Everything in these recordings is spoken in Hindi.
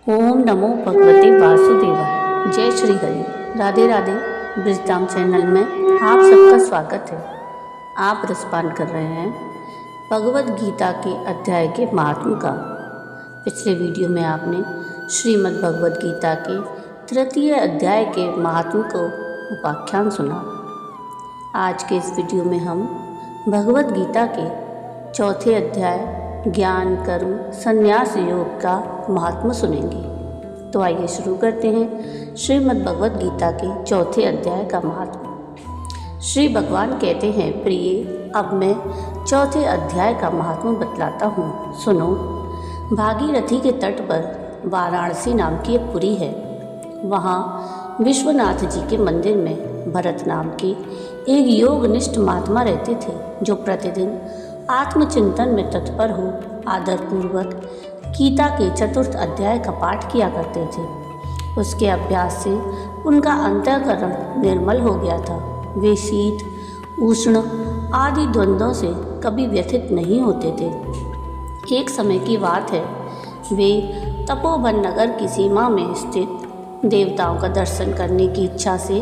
ओम नमो भगवते वासुदेवाय। जय श्री हरि। राधे राधे। ब्रिजधाम चैनल में आप सबका स्वागत है। आप रसपान कर रहे हैं भगवद गीता के अध्याय के महात्म्य का। पिछले वीडियो में आपने श्रीमद् भगवद गीता के तृतीय अध्याय के महात्म्य को उपाख्यान सुना। आज के इस वीडियो में हम भगवद गीता के चौथे अध्याय ज्ञान कर्म संन्यास योग का महात्म्य सुनेंगे। तो आइए शुरू करते हैं श्रीमद् भगवद गीता के चौथे अध्याय का महात्म्य। श्री भगवान कहते हैं, प्रिय, अब मैं चौथे अध्याय का महात्म्य बतलाता हूँ, सुनो। भागीरथी के तट पर वाराणसी नाम की एक पुरी है। वहाँ विश्वनाथ जी के मंदिर में भरत नाम के एक योगनिष्ठ महात्मा रहते थे, जो प्रतिदिन आत्मचिंतन में तत्पर हो आदरपूर्वक गीता के चतुर्थ अध्याय का पाठ किया करते थे। उसके अभ्यास से उनका अंतःकरण निर्मल हो गया था। वे शीत उष्ण आदि द्वंद्वों से कभी व्यथित नहीं होते थे। एक समय की बात है, वे तपोवन नगर की सीमा में स्थित देवताओं का दर्शन करने की इच्छा से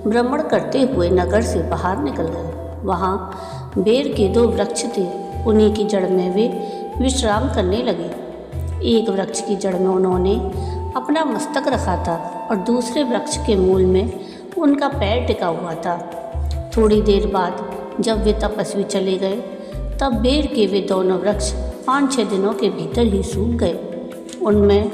भ्रमण करते हुए नगर से बाहर निकल गए। वहाँ बेर के 2 वृक्ष थे। उन्हीं की जड़ में वे विश्राम करने लगे। एक वृक्ष की जड़ में उन्होंने अपना मस्तक रखा था और दूसरे वृक्ष के मूल में उनका पैर टिका हुआ था। थोड़ी देर बाद जब वे तपस्वी चले गए, तब बेर के वे दोनों वृक्ष 5-6 दिनों के भीतर ही सूख गए। उनमें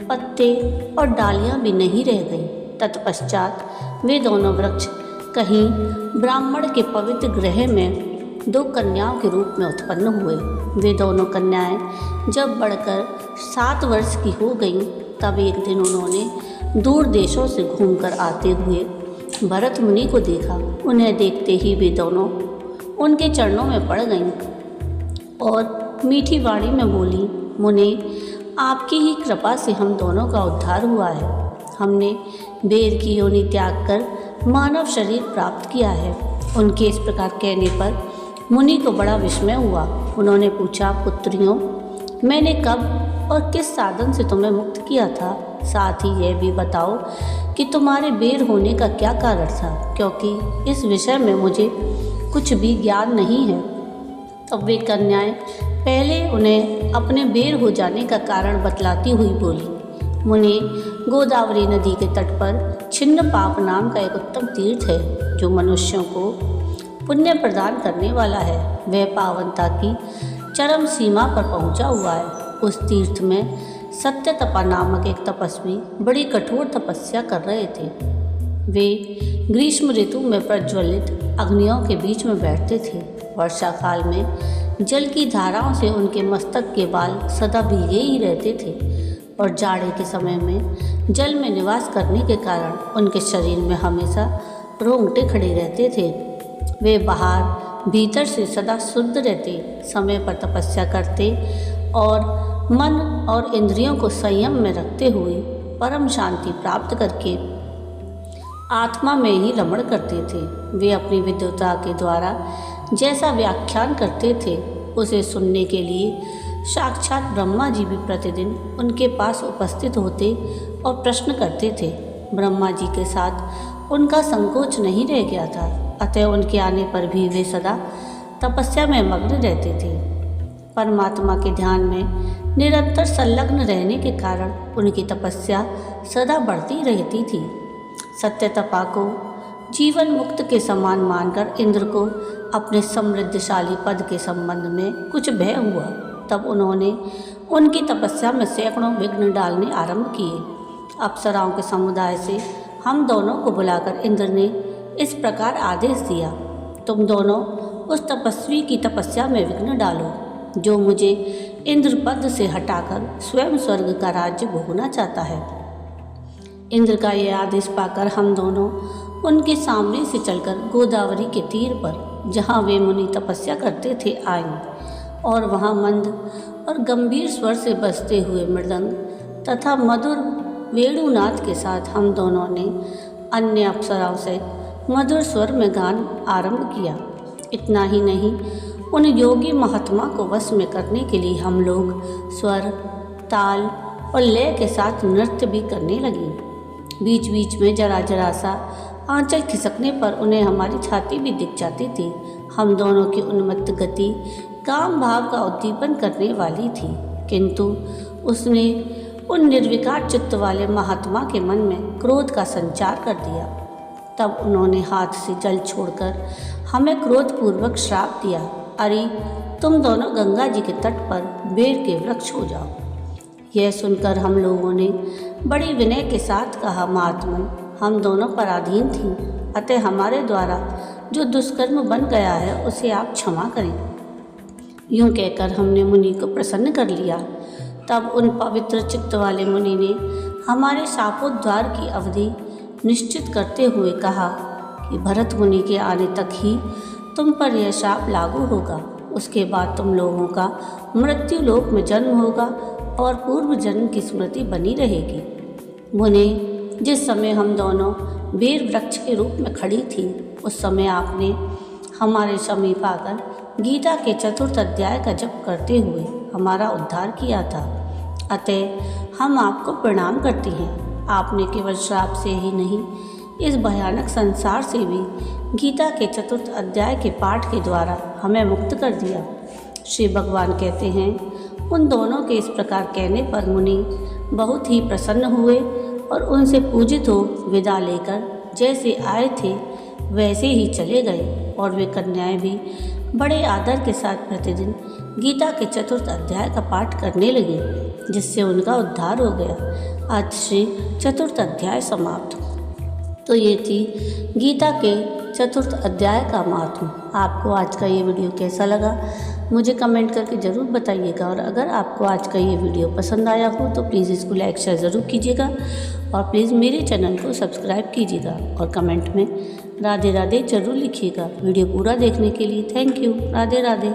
पत्ते और डालियाँ भी नहीं रह गईं। तत्पश्चात वे दोनों वृक्ष कहीं ब्राह्मण के पवित्र गृह में 2 कन्याओं के रूप में उत्पन्न हुए। वे दोनों कन्याएं जब बढ़कर 7 वर्ष की हो गईं, तब एक दिन उन्होंने दूर देशों से घूमकर आते हुए भरत मुनि को देखा। उन्हें देखते ही वे दोनों उनके चरणों में पड़ गईं और मीठी वाणी में बोली, मुनि, आपकी ही कृपा से हम दोनों का उद्धार हुआ है। हमने बेर की योनि त्याग कर मानव शरीर प्राप्त किया है। उनके इस प्रकार कहने पर मुनि को बड़ा विस्मय हुआ। उन्होंने पूछा, पुत्रियों, मैंने कब और किस साधन से तुम्हें मुक्त किया था? साथ ही यह भी बताओ कि तुम्हारे बेर होने का क्या कारण था, क्योंकि इस विषय में मुझे कुछ भी ज्ञान नहीं है। तब वे कन्याएं पहले उन्हें अपने बेर हो जाने का कारण बतलाती हुई बोली, मुनि, गोदावरी नदी के तट पर छिन्न पाप नाम का एक उत्तम तीर्थ है, जो मनुष्यों को पुण्य प्रदान करने वाला है। वह पावनता की चरम सीमा पर पहुंचा हुआ है। उस तीर्थ में सत्यतपा नामक एक तपस्वी बड़ी कठोर तपस्या कर रहे थे। वे ग्रीष्म ऋतु में प्रज्वलित अग्नियों के बीच में बैठते थे। वर्षा काल में जल की धाराओं से उनके मस्तक के बाल सदा भीगे ही रहते थे और जाड़े के समय में जल में निवास करने के कारण उनके शरीर में हमेशा रोंगटे खड़े रहते थे। वे बाहर भीतर से सदा शुद्ध रहते, समय पर तपस्या करते और मन और इंद्रियों को संयम में रखते हुए परम शांति प्राप्त करके आत्मा में ही रमण करते थे। वे अपनी विद्वता के द्वारा जैसा व्याख्यान करते थे, उसे सुनने के लिए साक्षात ब्रह्मा जी भी प्रतिदिन उनके पास उपस्थित होते और प्रश्न करते थे। ब्रह्मा जी के साथ उनका संकोच नहीं रह गया था, अतः उनके आने पर भी वे सदा तपस्या में मग्न रहते थे। परमात्मा के ध्यान में निरंतर संलग्न रहने के कारण उनकी तपस्या सदा बढ़ती रहती थी। सत्यतपा को जीवन मुक्त के समान मानकर इंद्र को अपने समृद्धशाली पद के संबंध में कुछ भय हुआ। तब उन्होंने उनकी तपस्या में सैकड़ों विघ्न डालने आरंभ किए। अप्सराओं के समुदाय से हम दोनों को बुलाकर इंद्र ने इस प्रकार आदेश दिया, तुम दोनों उस तपस्वी की तपस्या में विघ्न डालो, जो मुझे इंद्र पद से हटाकर स्वयं स्वर्ग का राज्य भोगना चाहता है। इंद्र का यह आदेश पाकर हम दोनों उनके सामने से चलकर गोदावरी के तीर पर, जहाँ वे मुनि तपस्या करते थे, आए और वहाँ मंद और गंभीर स्वर से बजते हुए मृदंग तथा मधुर वेणुनाद के साथ हम दोनों ने अन्य अप्सराओं से मधुर स्वर में गान आरंभ किया। इतना ही नहीं, उन योगी महात्मा को वश में करने के लिए हम लोग स्वर, ताल और लय के साथ नृत्य भी करने लगी। बीच बीच में जरा जरा सा आंचल खिसकने पर उन्हें हमारी छाती भी दिख जाती थी। हम दोनों की उन्मत्त गति काम भाव का उद्दीपन करने वाली थी, किंतु उसने उन निर्विकार चित्त वाले महात्मा के मन में क्रोध का संचार कर दिया। तब उन्होंने हाथ से जल छोड़कर हमें क्रोधपूर्वक श्राप दिया, अरे तुम दोनों गंगा जी के तट पर बेर के वृक्ष हो जाओ। यह सुनकर हम लोगों ने बड़ी विनय के साथ कहा, महात्मन हम दोनों पराधीन थीं, अतः हमारे द्वारा जो दुष्कर्म बन गया है उसे आप क्षमा करें। यूँ कहकर हमने मुनि को प्रसन्न कर लिया। तब उन पवित्र चित्त वाले मुनि ने हमारे शापोद्धार की अवधि निश्चित करते हुए कहा कि भरत मुनि के आने तक ही तुम पर यह शाप लागू होगा। उसके बाद तुम लोगों का मृत्यु लोक में जन्म होगा और पूर्व जन्म की स्मृति बनी रहेगी। मुने, जिस समय हम दोनों बेर वृक्ष के रूप में खड़ी थी, उस समय आपने हमारे समीप आकर गीता के चतुर्थ अध्याय का जप करते हुए हमारा उद्धार किया था, अतः हम आपको प्रणाम करते हैं। आपने केवल श्राप से ही नहीं, इस भयानक संसार से भी गीता के चतुर्थ अध्याय के पाठ के द्वारा हमें मुक्त कर दिया। श्री भगवान कहते हैं, उन दोनों के इस प्रकार कहने पर मुनि बहुत ही प्रसन्न हुए और उनसे पूजित हो विदा लेकर जैसे आए थे वैसे ही चले गए, और वे कन्याएं भी बड़े आदर के साथ प्रतिदिन गीता के चतुर्थ अध्याय का पाठ करने लगी, जिससे उनका उद्धार हो गया। आज श्री चतुर्थ अध्याय समाप्त। तो ये थी गीता के चतुर्थ अध्याय का महात्म्य। आपको आज का ये वीडियो कैसा लगा मुझे कमेंट करके ज़रूर बताइएगा, और अगर आपको आज का ये वीडियो पसंद आया हो तो प्लीज़ इसको लाइक शेयर ज़रूर कीजिएगा, और प्लीज़ मेरे चैनल को सब्सक्राइब कीजिएगा, और कमेंट में राधे राधे ज़रूर लिखिएगा। वीडियो पूरा देखने के लिए थैंक यू। राधे राधे।